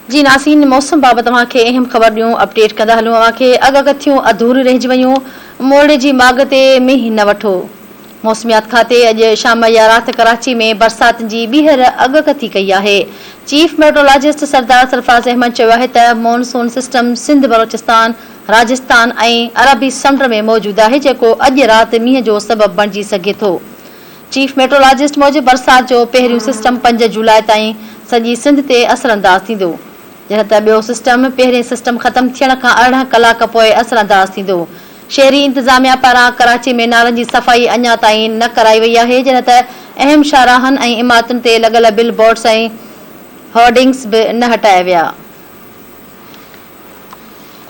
जी नासीन मौसम बाबत तव्हांखे अहम ख़बर ॾियूं अपडेट कंदा हलूं। तव्हांखे अगकथियूं अधूरी रहिजी वयूं, मोड़े जी माग ते मींहुं न वठो। मौसमियात खाते अॼु शाम या राति कराची में बरसात जी ॿीहर अगकथी कई आहे। चीफ मेट्रोलॉजिस्ट सरदार सरफराज़ अहमद चयो आहे त मॉनसून सिस्टम सिंध बलोचिस्तान राजस्थान ऐं अरबी समुंड में मौजूदु आहे, जेको अॼु राति मींहं जो सबबु बणिजी सघे थो। चीफ मेट्रोलॉजिस्ट मूजिबि बरसात जो पहिरियों सिस्टम 5 जुलाई ताईं सॼी सिंध ते असरअंदाज़ थींदो, जॾहिं त ॿियो सिस्टम पहिरें सिस्टम ख़तम थियण खां 18 कलाक पोइ असरअंदाज़ थींदो। शहरी इंतज़ामिया पारां कराची में नालनि जी सफ़ाई अञा ताईं न कराई वई आहे, जॾहिं त अहम शाहराहनि ऐं इमारतुनि ते लॻल बिल बोर्ड्स ऐं होर्डिंग्स बि न हटाया विया।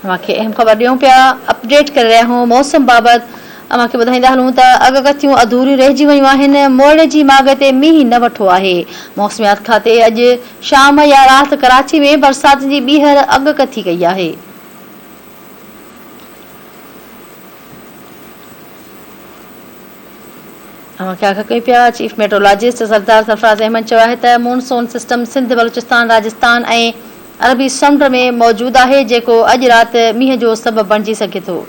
तव्हांखे अहम ख़बर ॾियूं पिया, अपडेट करे रहिया आहियूं मौसम बाबति। तव्हांखे ॿुधाईंदा हलूं त अगकथियूं अधूरियूं रहिजी वयूं आहिनि, मोड़े जी माग ते मींहुं न वठो आहे। मौसमियात खाते अॼु शाम या राति कराची में बरसात जी ॿीहर अगकथी कई आहे। कई पिया चीफ मेट्रोलॉजिस्ट सरदार सरफराज़ अहमद चयो आहे त मॉनसून सिस्टम सिंध बलोचिस्तान राजस्थान ऐं अरबी समुंड में मौजूदु आहे, जेको अॼु राति मींहं जो सबबु बणिजी सघे थो।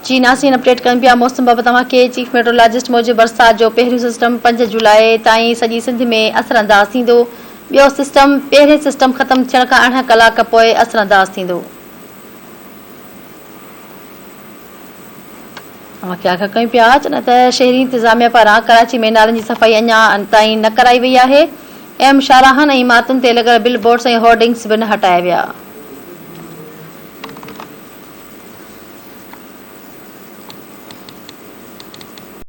जी नासीन अपडेट कनि पिया मौसम बाबति तव्हांखे। चीफ मेट्रोलॉजिस्ट मूजिबि बरसात जो पहिरियों सिस्टम 5 जुलाई ताईं सॼी सिंध में असरअंदाज़ थींदो, ॿियो सिस्टम पहिरें सिस्टम ख़तम थियण खां 18 कलाक पोइ असरअंदाज़ थींदो। तव्हांखे कयूं पिया न त शहरी इंतज़ामिया पारां कराची में नालनि जी सफ़ाई अञा ताईं न कराई वई आहे। अहम शाहराहनि ऐं इमारतुनि ते लॻल बिल बोर्ड्स ऐं होर्डिंग्स बि न हटाया विया।